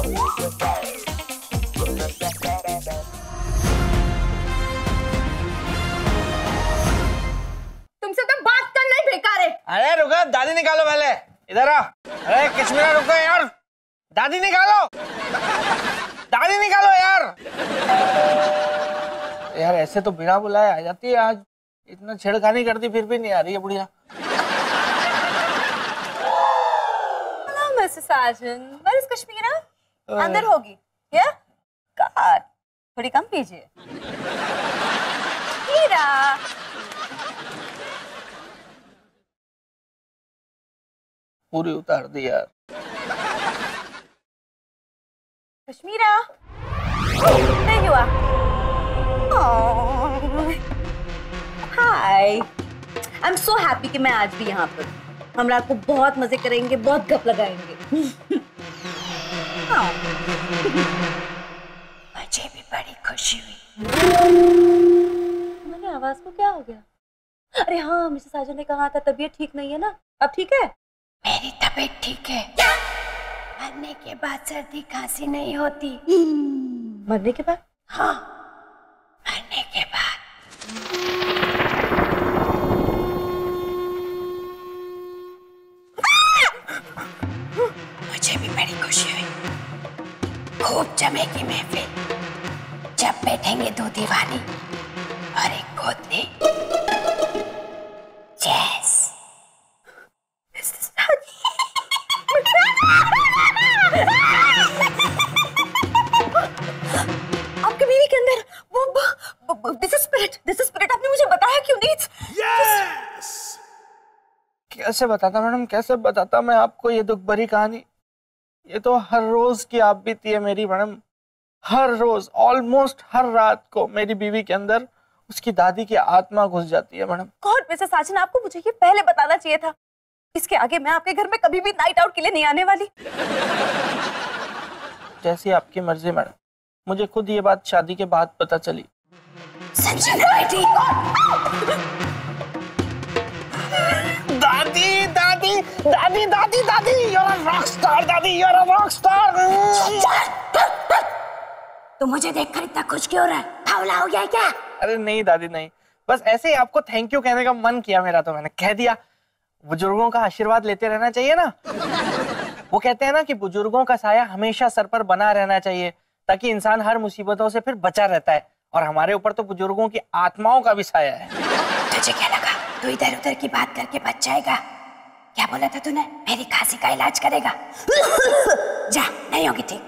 तुमसे तो बात करना ही बेकार है। अरे रुको, दादी निकालो पहले, इधर आ। अरे कश्मीरा रुको यार, दादी निकालो, दादी निकालो यार। यार ऐसे तो बिना बुलाए आ जाती है, आज इतना छेड़खानी करती फिर भी नहीं आ रही है बुढ़िया। Hello Mrs Sajan, where is Kashmira? अंदर होगी क्या? गॉड, थोड़ी कम पीजिए। हीरा, पूरी उतार दी यार। कश्मीरा, नहीं हुआ। हाय, आई एम सो हैप्पी कि मैं आज भी यहाँ पर। हम रात को बहुत मजे करेंगे, बहुत गप लगाएंगे। मुझे भी बड़ी खुशी हुई। मेरी आवाज को क्या हो गया? अरे हाँ, मिसेस साजन ने कहा था तबीयत ठीक नहीं है ना, अब ठीक है? मेरी तबीयत ठीक है। मरने के बाद सर्दी खांसी नहीं होती। मरने के बाद? हाँ, मरने के बाद। मुझे भी बड़ी खुशी हुई। खूब जमेगी महफिल जब बैठेंगे दो दीवानी और एक गोदनी। Yes. आपके बीवी के अंदर वो दिस स्पिरिट आपने मुझे बताया क्यों नहीं? Yes! कैसे बताता मैडम, कैसे बताता मैं आपको ये दुख भरी कहानी। ये तो हर रोज की आप बीती है मेरी मैडम। हर रोज, ऑलमोस्ट हर रात को मेरी बीवी के अंदर उसकी दादी की आत्मा घुस जाती है मैडम। गॉड, मिसेस साजन, आपको मुझे ये पहले बताना चाहिए था। इसके आगे मैं आपके घर में कभी भी नाइट आउट के लिए नहीं आने वाली। जैसी आपकी मर्जी मैडम, मुझे खुद ये बात शादी के बाद पता चली। संजना बेटी। दादी दादी दादी दादी दादी, you're a rock star, दादी you're a rock star। तो मुझे देखकर इतना खुश क्यों रहा है? फावला हो गया है क्या? अरे नहीं दादी नहीं, बस ऐसे ही आपको थैंक यू कहने का मन किया मेरा, तो मैंने कह दिया। बुजुर्गों का आशीर्वाद लेते रहना चाहिए ना। वो कहते हैं ना कि बुजुर्गों का साया हमेशा सर पर बना रहना चाहिए, ताकि इंसान हर मुसीबतों से फिर बचा रहता है। और हमारे ऊपर तो बुजुर्गों की आत्माओं का भी साया है। तुझे क्या लगा तू इधर उधर की बात करके बच जाएगा? क्या बोला था तूने? मेरी खांसी का इलाज करेगा? जा, नहीं होगी ठीक।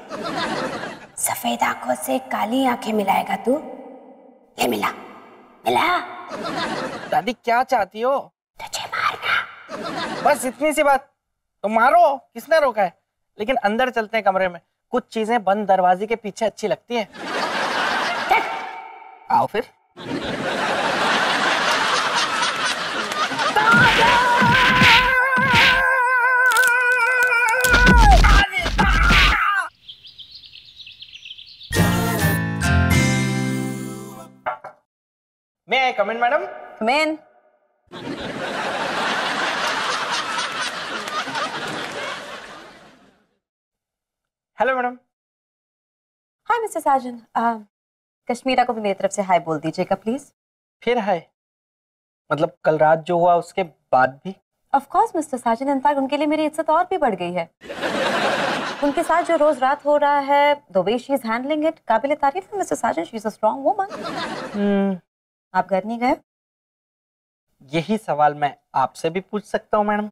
सफेद आंखों से काली आंखें मिलाएगा तू? ले मिला मिला। दादी क्या चाहती हो? तुझे मारना। बस इतनी सी बात, तो मारो, किसने रोका है। लेकिन अंदर चलते हैं कमरे में, कुछ चीजें बंद दरवाजे के पीछे अच्छी लगती हैं। आओ फिर। May I come in, madam? Come in. Hello madam. Hi mister Sajan, Kashmira को भी मेरी तरफ से हाय बोल दीजिएगा प्लीज। फिर हाय? मतलब कल रात जो हुआ उसके बाद भी? Of course Mr Sajan, in fact उनके लिए मेरी इज्जत और भी बढ़ गई है। उनके साथ जो रोज रात हो रहा है, the way she is handling it, काबिल तारीफ है mister Sajan. She is a strong woman. आप घर नहीं गए? यही सवाल मैं आपसे भी पूछ सकता हूँ मैडम?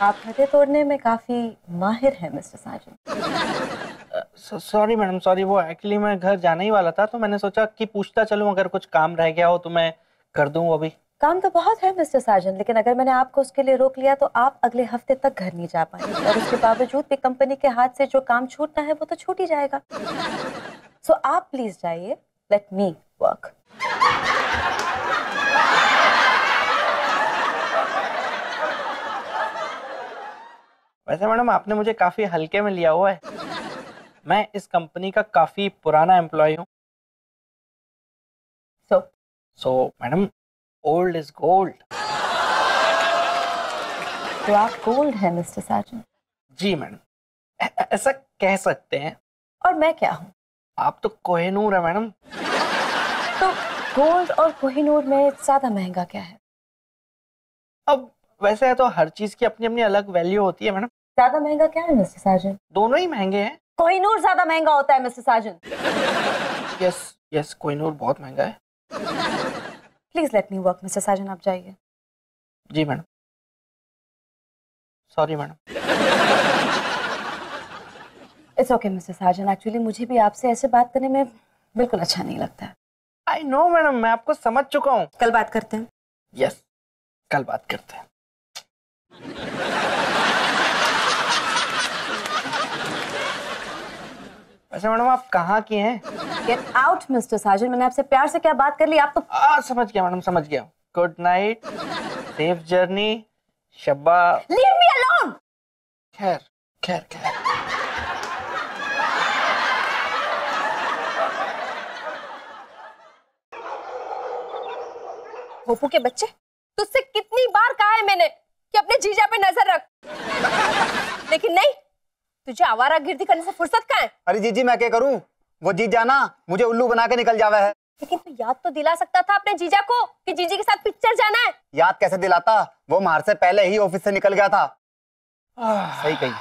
आप घटे तोड़ने में काफी माहिर हैं mister Sajan. Sorry madam, sorry. वो एक्चुअली मैं घर जाने ही वाला था, तो मैंने सोचा कि पूछता चलूं, अगर कुछ काम रह गया हो तो मैं कर दूं। अभी काम तो बहुत है मिस्टर साजन, लेकिन अगर मैंने आपको उसके लिए रोक लिया तो आप अगले हफ्ते तक घर नहीं जा पाएंगे, और उसके बावजूद भी कंपनी के हाथ से जो काम छूटना है वो तो छूट ही जाएगा। सो आप प्लीज जाइए, लेट मी वर्क। वैसे मैडम आपने मुझे काफी हल्के में लिया हुआ है। मैं इस कंपनी का काफी पुराना एम्प्लॉय हूँ। सो मैडम, ओल्ड इज गोल्ड। तो आप गोल्ड है मिस्टर साजन। जी मैडम, ऐसा कह सकते हैं। और मैं क्या हूँ? आप तो कोहिनूर है मैडम। तो गोल्ड और कोहिनूर में ज्यादा महंगा क्या है? अब वैसे है तो हर चीज की अपनी अपनी अलग वैल्यू होती है मैडम। ज्यादा महंगा क्या है मिस्टर साजन? दोनों ही महंगे हैं। कोहिनूर ज्यादा महंगा होता है mister Sajan. Yes yes, Kohinoor बहुत महंगा है। Please let me work mister Sajan, आप जाइए। जी madam, sorry madam. It's okay mister Sajan, actually मुझे भी आपसे ऐसे बात करने में बिल्कुल अच्छा नहीं लगता है। आई नो मैडम, मैं आपको समझ चुका हूँ। कल बात करते हैं। यस, कल बात करते हैं। वैसे मैडम आप कहाँ की हैं? गेट आउट मिस्टर साजन, मैंने आपसे प्यार से क्या बात कर ली, आप तो समझ गया मैडम, समझ गया। Good night, safe journey, Shabba. Leave me alone. खैर खैर खैर। भोपू के बच्चे, तुझसे कितनी बार कहा है मैंने कि अपने जीजा पे नजर रख, लेकिन नहीं, तुझे आवारागर्दी करने से फुर्सत कहाँ है? अरे जीजी मैं क्या करूं, वो जीजा ना मुझे उल्लू बना के निकल जावा है। लेकिन तू याद तो दिला सकता था अपने जीजा को कि जीजी के साथ पिक्चर जाना है। याद कैसे दिलाता, वो मार से पहले ही ऑफिस से निकल गया था। सही कही।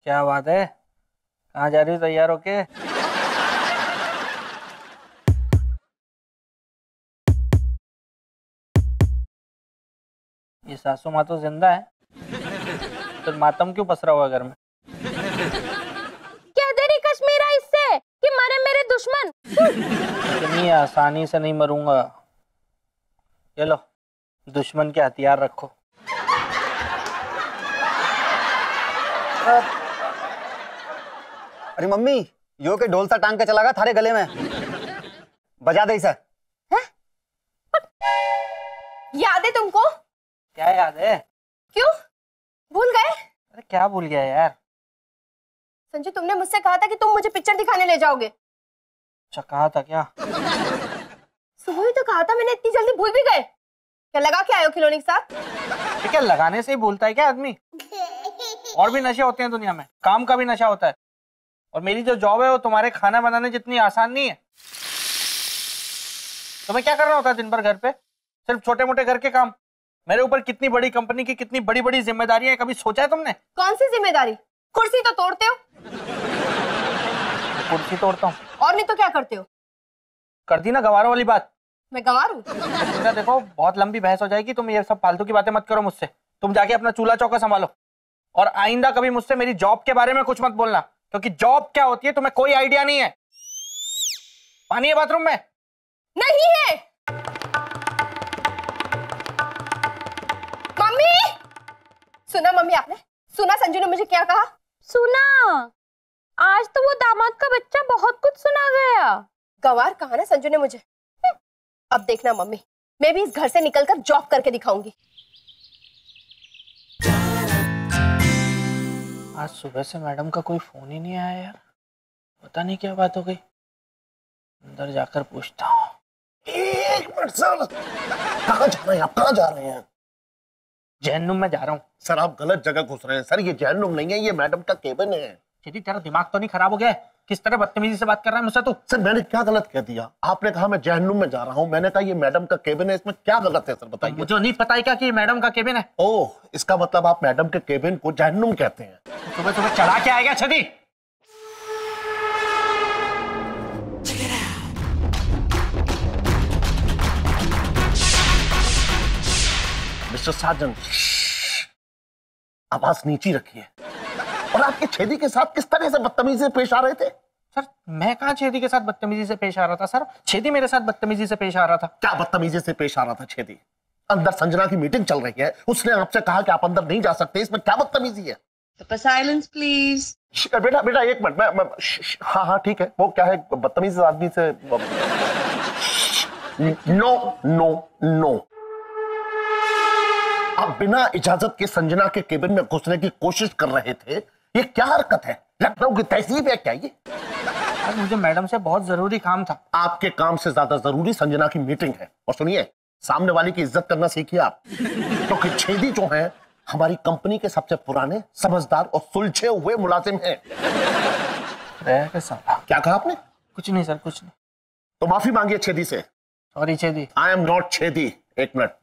क्या बात है, कहाँ जा रही हो तैयार होके? ये सासू माँ तो जिंदा है, तो मातम क्यों पसरा हुआ घर में? क्या देरी कश्मीरा इससे कि मरे मेरे दुश्मन। इतनी आसानी से नहीं मरूंगा। ये लो, दुश्मन के हथियार रखो। अरे मम्मी, यो के ढोल सा टांग के चला गया थारे गले में, बजा दे इसे। याद है तुमको? क्या याद है? क्यों भूल गए? अरे क्या भूल गया यार? संजू, तुमने मुझसे कहा था कि तुम मुझे पिक्चर दिखाने ले जाओगे। अच्छा, कहा था क्या? सुबह ही तो कहा था मैंने, इतनी जल्दी भूल भी गए? क्या लगा के आए हो खिलौने के साथ? ठीक है, लगाने से ही भूलता है क्या आदमी? और भी नशे होते हैं दुनिया में, काम का भी नशा होता है। और मेरी जो जॉब है वो तुम्हारे खाना बनाने जितनी आसान नहीं है। तुम्हें क्या करना होता है दिन भर घर पे? सिर्फ छोटे मोटे घर के काम। मेरे ऊपर कितनी बड़ी कंपनी की कितनी बड़ी बड़ी जिम्मेदारियां, कभी सोचा है तुमने? कौन सी जिम्मेदारी? कुर्सी तो तोड़ते हो। कुर्सी तोड़ता हूँ और नहीं तो क्या करते हो? कर दी ना गवारों वाली बात। मैं गंवार हूँ? देखो, बहुत लंबी बहस हो जाएगी, तुम ये सब फालतू की बातें मत करो मुझसे। तुम जाके अपना चूल्हा चौका संभालो, और आइंदा कभी मुझसे मेरी जॉब के बारे में कुछ मत बोलना, क्योंकि जॉब क्या होती है तुम्हें कोई आइडिया नहीं है। पानी है बाथरूम में? नहीं है। मम्मी, सुना मम्मी आपने? सुना संजू ने मुझे क्या कहा? सुना, आज तो वो दामाद का बच्चा बहुत कुछ सुना गया। गंवार कहा ना संजू ने मुझे। अब देखना मम्मी, मैं भी इस घर से निकलकर जॉब करके दिखाऊंगी। आज सुबह से मैडम का कोई फोन ही नहीं आया यार, पता नहीं क्या बात हो गई। अंदर जाकर पूछता हूँ। एक मिनट सर, कहाँ जा रहे हैं आप? कहाँ जा रहे हैं? जहन्नुम में जा रहा हूँ। सर आप गलत जगह घुस रहे हैं सर, ये जहन्नुम नहीं है, ये मैडम का केबिन है। चेदी, तेरा दिमाग तो नहीं खराब हो गया? किस तरह बदतमीजी से बात कर रहा है मुझसे तू? सर मैंने क्या गलत कह दिया? आपने कहा मैं जहन्नुम में जा रहा हूँ, मैंने कहा ये मैडम का केबिन है, इसमें क्या गलत है सर बताइए। मुझे नहीं पता है क्या कि ये मैडम का केबिन है? ओह, इसका मतलब आप मैडम के केबिन को जहन्नुम कहते हैं। सुबह सुबह चढ़ा के आएगा छदी। मिस्टर साजन, आवाज नीची रखिए। और आपके छेदी के साथ किस तरह से बदतमीजी से पेश आ रहे थे? सर मैं कहाँ छेदी के साथ बदतमीजी से पेश आ रहा था सर? छेदी मेरे साथ बदतमीजी से पेश आ रहा था। क्या बदतमीजी से पेश आ रहा था छेदी? अंदर संजना की मीटिंग चल रही है, उसने आपसे कहा कि आप अंदर नहीं जा सकते, इसमें क्या बदतमीजी है? Silence please. बेटा बेटा एक मिनट, मैं हाँ हाँ ठीक है। वो क्या है, बदतमीज आदमी से नो नो नो। आप बिना इजाजत के संजना के केबिन में घुसने की कोशिश कर रहे थे, ये क्या हरकत है? लखनऊ की तहजीब है क्या ये? मुझे मैडम से बहुत जरूरी काम था। आपके काम से ज्यादा जरूरी संजना की मीटिंग है। और सुनिए, सामने वाले की इज्जत करना सीखिए आप, क्योंकि छेदी जो है हमारी कंपनी के सबसे पुराने, समझदार और सुलझे हुए मुलाजिम हैं। क्या कहा आपने? कुछ नहीं सर, कुछ नहीं। तो माफी मांगिए छेदी से। Sorry Chhedi. I am not Chhedi. एक मिनट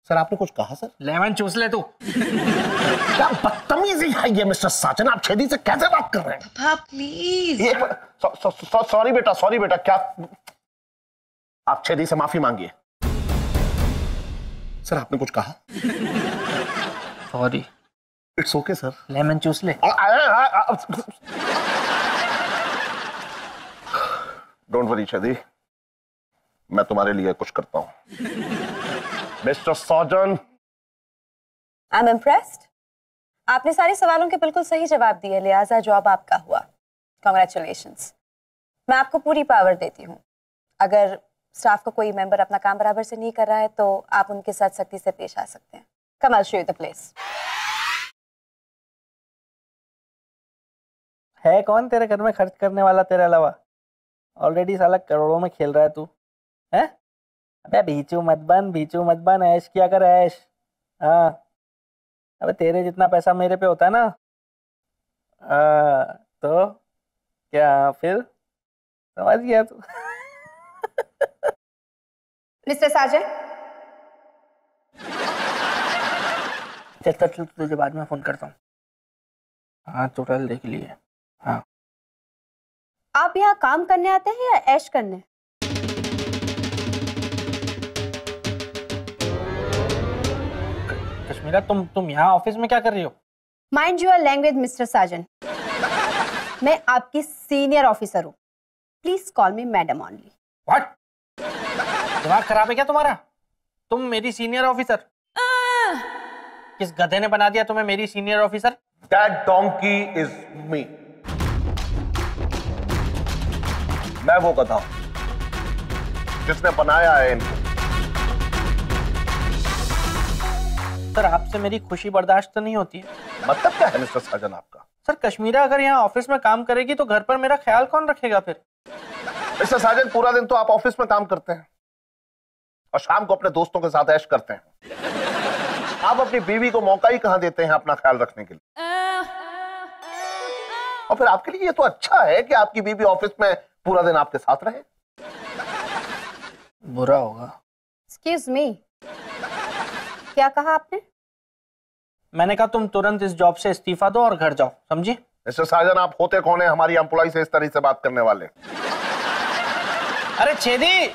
सर, आपने कुछ कहा सर? लेमन चूस ले तू। क्या बदतमीजी है ये मिस्टर साजन, आप छेदी से कैसे बात कर रहे हैं? पापा प्लीज। सॉरी बेटा, सॉरी बेटा। क्या आप छेदी से माफी मांगिए। सर आपने कुछ कहा? Sorry. It's okay sir. Lemon चूस ले। डोंट वरी छेदी, मैं तुम्हारे लिए कुछ करता हूं। Mr Sajan, I am impressed. आपने सारे सवालों के बिल्कुल सही जवाब दिए, लिहाजा जॉब आपका हुआ। कांग्रेचुलेशंस। मैं आपको पूरी पावर देती हूँ। अगर स्टाफ का कोई मेंबर अपना काम बराबर से नहीं कर रहा है तो आप उनके साथ सख्ती से पेश आ सकते हैं। Come I will show you the place. है कौन तेरे घर में खर्च करने वाला तेरे अलावा? ऑलरेडी साला करोड़ों में खेल रहा है तू, है? अबे भीचू मत बन, ऐश किया कर ऐश। हाँ, अबे तेरे जितना पैसा मेरे पे होता है ना, तो क्या फिर समझ गया तू? मिस्टर साजन, चल तुझे बाद में फोन करता हूँ। हाँ टोटल देख लिए। हाँ, आप यहाँ काम करने आते हैं या ऐश करने? कश्मीरा, तुम यहाँ ऑफिस में क्या कर रही हो? माइंड योर लैंग्वेज मिस्टर साजन। मैं आपकी सीनियर ऑफिसर हूँ। Please call me madam only. What? दिमाग खराब है क्या तुम्हारा? तुम मेरी सीनियर ऑफिसर? किस गधे ने बना दिया तुम्हें मेरी senior officer? That donkey is me. मैं वो गधा हूं जिसने बनाया है इनको। सर आपसे मेरी खुशी बर्दाश्त तो नहीं होती है। मतलब क्या है मिस्टर साजन आपका? सर कश्मीरा अगर यहाँ ऑफिस में काम करेगी तो घर पर मेरा ख्याल कौन रखेगा फिर? मिस्टर साजन, पूरा दिन तो आप ऑफिस में काम करते हैं और शाम को अपने दोस्तों के साथ ऐश करते हैं। आप अपनी बीवी को मौका ही कहां देते हैं अपना ख्याल रखने के लिए? और फिर आपके लिए ये तो अच्छा है कि आपकी बीवी ऑफिस में पूरा दिन आपके साथ रहे। बुरा होगा। एक्सक्यूज मी, क्या कहा आपने? मैंने कहा तुम तुरंत इस जॉब से इस्तीफा दो और घर जाओ, समझी? मिस्टर साजन, आप होते कौन है हमारी एम्प्लॉय से इस तरह से बात करने वाले? अरे छेदी,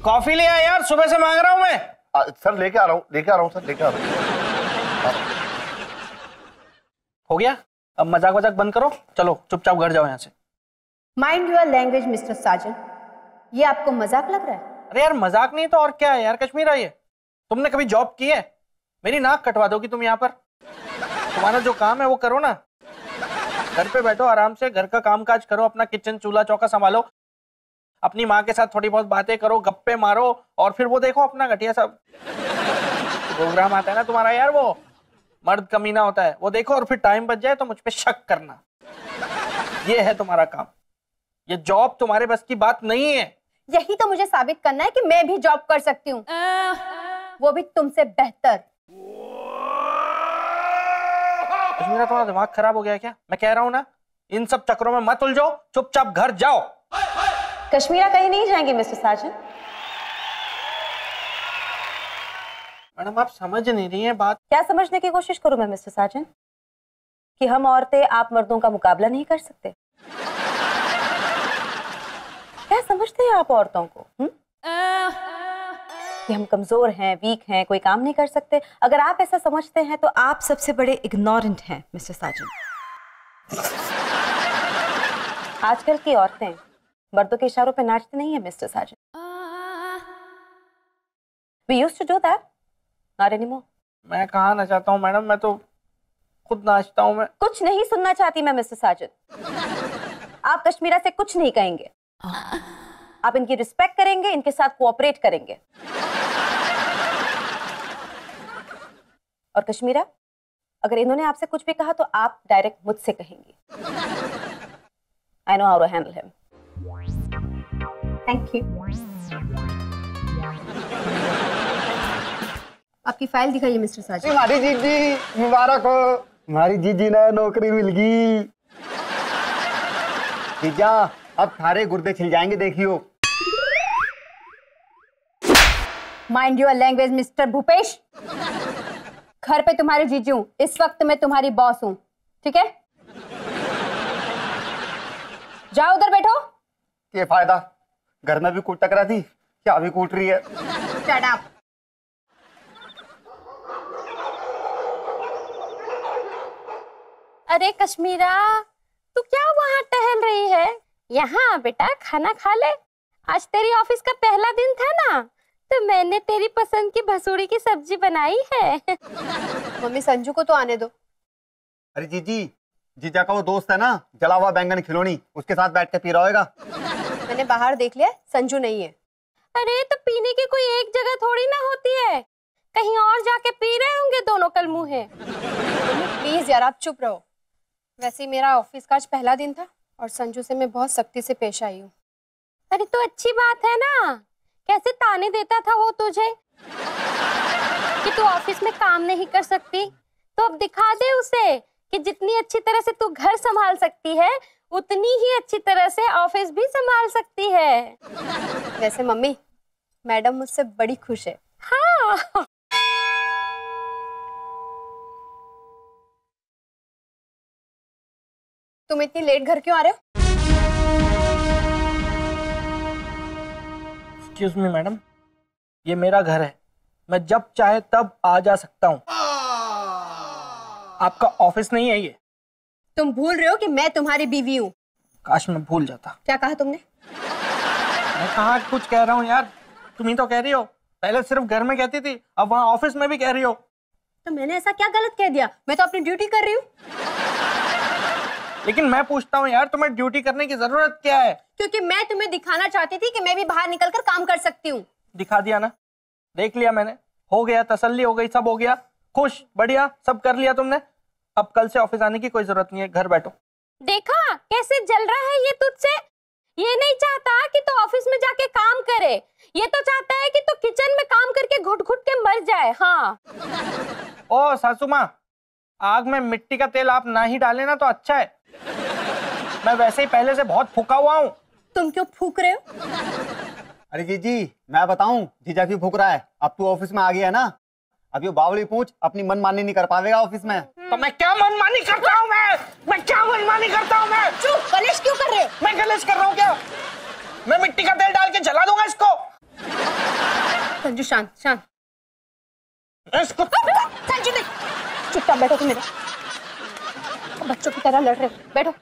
कॉफी ले आ यार, सुबह से मांग रहा हूं मैं। सर लेके आ रहा हूं सर, लेके आ रहा हूं। हो गया? अब मजाक वजाक बंद करो, चलो चुपचाप घर जाओ यहाँ से। माइंड योर लैंग्वेज मिस्टर साजन। ये आपको मजाक लग रहा है? अरे यार मजाक नहीं तो और क्या है यार कश्मीरा, ये तुमने कभी जॉब की है? मेरी नाक कटवा दोगी तुम यहाँ पर। तुम्हारा जो काम है वो करो ना, घर पे बैठो आराम से, घर का काम काज करो, अपना किचन चूल्हा चौका संभालो, अपनी माँ के साथ थोड़ी बहुत बातें करो, गप्पे मारो, और फिर वो देखो अपना घटिया सा प्रोग्राम आता है ना तुम्हारा यार, वो मर्द कमीना होता है, वो देखो, और फिर टाइम बच जाए तो मुझ पे शक करना। ये है तुम्हारा काम। ये जॉब तुम्हारे बस की बात नहीं है। यही तो मुझे साबित करना है कि मैं भी जॉब कर सकती हूँ, वो भी तुमसे बेहतर। कश्मीरा, तुम्हारा दिमाग खराब हो गया क्या? मैं कह रहा हूँ ना, इन सब चक्करों में मत उलझो, चुपचाप घर जाओ। कश्मीरा कहीं नहीं जाएंगे मिस्टर साजन। मैडम आप समझ नहीं रही हैं बात। क्या समझने की कोशिश करूं मैं मिस्टर साजन? कि हम औरतें आप मर्दों का मुकाबला नहीं कर सकते? क्या समझते हैं आप औरतों को? कि हम कमजोर हैं, वीक हैं, कोई काम नहीं कर सकते? अगर आप ऐसा समझते हैं तो आप सबसे बड़े इग्नोरेंट हैं मिस्टर साजन। आजकल की औरतें मर्दों के इशारों पे नाचती नहीं है mister Sajan. We used to do that, not anymore. मैं कहाँ नाचता हूँ मैडम, मैं तो खुद नाचता हूँ। मैं कुछ नहीं सुनना चाहती मैं मिस्टर साजन। आप कश्मीरा से कुछ नहीं कहेंगे, आप इनकी रिस्पेक्ट करेंगे, इनके साथ कोऑपरेट करेंगे। और कश्मीरा, अगर इन्होंने आपसे कुछ भी कहा तो आप डायरेक्ट मुझसे कहेंगी। I know how to handle him. Thank you. आपकी फाइल दिखाइए मिस्टर साजिद। हमारी जीजी मुबारक हो, हमारी जीजी ने नौकरी मिल गई। जीजा अब थारे गुर्दे छिल जाएंगे देखियो। Mind your language mister Bhupesh. घर पे तुम्हारी जीजी हूँ, इस वक्त मैं तुम्हारी बॉस हूँ, ठीक है? जाओ उधर बैठो। ये फायदा, घर में भी कूट टकरा थी, क्या भी कूट रही है। Shut up. अरे कश्मीरा, तू क्या वहाँ टहल रही है? यहाँ बेटा खाना खा ले। आज तेरी ऑफिस का पहला दिन था ना, तो मैंने तेरी पसंद की भसूड़ी की सब्जी बनाई है। मम्मी संजू को तो आने दो। अरे जीजी, जीजा का वो दोस्त है ना, जला हुआ बैंगन खिलौनी, उसके साथ बैठ के पी रहा होगा। मैंने बाहर देख लिया, संजू नहीं है। अरे तो पीने की कोई एक जगह थोड़ी ना होती है, कहीं और जाके पी रहे होंगे दोनों कल मुँहे। प्लीज यार आप चुप रहो। वैसे ही मेरा ऑफिस का आज पहला दिन था और संजू से मैं बहुत सख्ती से पेश आई हूँ। अरे तो अच्छी बात है ना, कैसे ताने देता था वो तुझे कि तू ऑफिस में काम नहीं कर सकती, तो अब दिखा दे उसे कि जितनी अच्छी तरह से तू घर संभाल सकती है, उतनी ही अच्छी तरह से ऑफिस भी संभाल सकती है। वैसे मम्मी, मैडम मुझसे बड़ी खुश है। हाँ। तुम इतनी लेट घर क्यों आ रहे हो? एक्सक्यूज मी मैडम, ये मेरा घर है, मैं जब चाहे तब आ जा सकता हूँ। आपका ऑफिस नहीं है ये। तुम भूल रहे हो कि मैं तुम्हारी बीवी हूँ। काश मैं भूल जाता। क्या कहा तुमने? मैं कहाँ कुछ कह रहा हूँ यार, तुम ही तो कह रही हो। पहले सिर्फ घर में कहती थी, अब वहाँ ऑफिस में भी कह रही हो। तो मैंने ऐसा क्या गलत कह दिया? मैं तो अपनी ड्यूटी कर रही हूँ। लेकिन मैं पूछता हूँ यार, तुम्हें ड्यूटी करने की जरूरत क्या है? क्योंकि मैं तुम्हें दिखाना चाहती थी कि मैं भी बाहर निकलकर काम कर सकती हूँ। दिखा दिया ना, देख लिया मैंने, हो गया, तसल्ली हो गई, सब हो गया, खुश, बढ़िया, सब कर लिया तुमने। अब कल से ऑफिस आने की कोई जरूरत नहीं है, घर बैठो। देखा कैसे जल रहा है ये तुझसे? ये नहीं चाहता कि तू ऑफिस में जाके काम करे, ये तो चाहता है कि तू किचन में काम करके घुट घुट के मर जाए। हाँ। ओ सासू माँ, आग में मिट्टी का तेल आप ना ही डालें ना तो अच्छा है। मैं वैसे ही पहले से बहुत फूका हुआ हूँ। तुम क्यों फूक रहे हो? अरे जीजी, मैं बताऊं जीजा क्यों फूक रहा है? अब तू ऑफिस में आ गया ना, अब ये बावली पूछ अपनी मनमानी नहीं कर पाएगा ऑफिस में। तो मैं क्या मनमानी करता हूँ? मैं क्या मनमानी करता हूँ? मैं चुप, कलेश क्यों कर रहे हो? मैं कलेश कर रहा हूँ क्या? मैं मिट्टी का तेल डाल के जला दूंगा इसको। संजू शांत शांत। इसको संजू नहीं, चुपचाप बैठो तुम मेरे, बच्चों की तरह लड़ रहे हो। बैठो,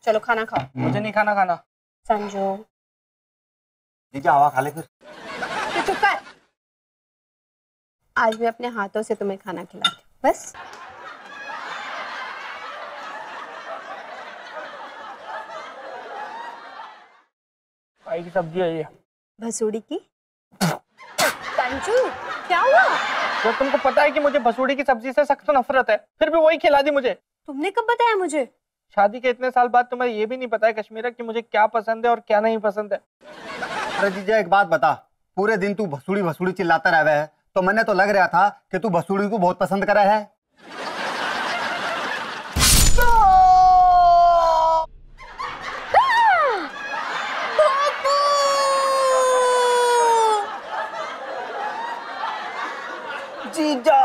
चलो खाना खाओ। मुझे नहीं खाना। संजू जीजा हवा खा ले फिर। तू चुप कर। आज मैं अपने हाथों से तुम्हें खाना खिलाती हूँ, बस। भाई की सब्जी है ये, भसूड़ी की। संजू क्या हुआ? जब तुमको पता है कि मुझे भसूड़ी की सब्जी से सख्त नफरत है, फिर भी वही खिला दी मुझे। तुमने कब बताया मुझे? शादी के इतने साल बाद तुम्हें ये भी नहीं पता है कश्मीरा कि मुझे क्या पसंद है और क्या नहीं पसंद है। अरे जीजा एक बात बता, पूरे दिन तू भसूड़ी भसूड़ी चिल्लाता रहा है, तो मैंने तो लग रहा था कि तू भसूड़ी को बहुत पसंद करा है। जीजा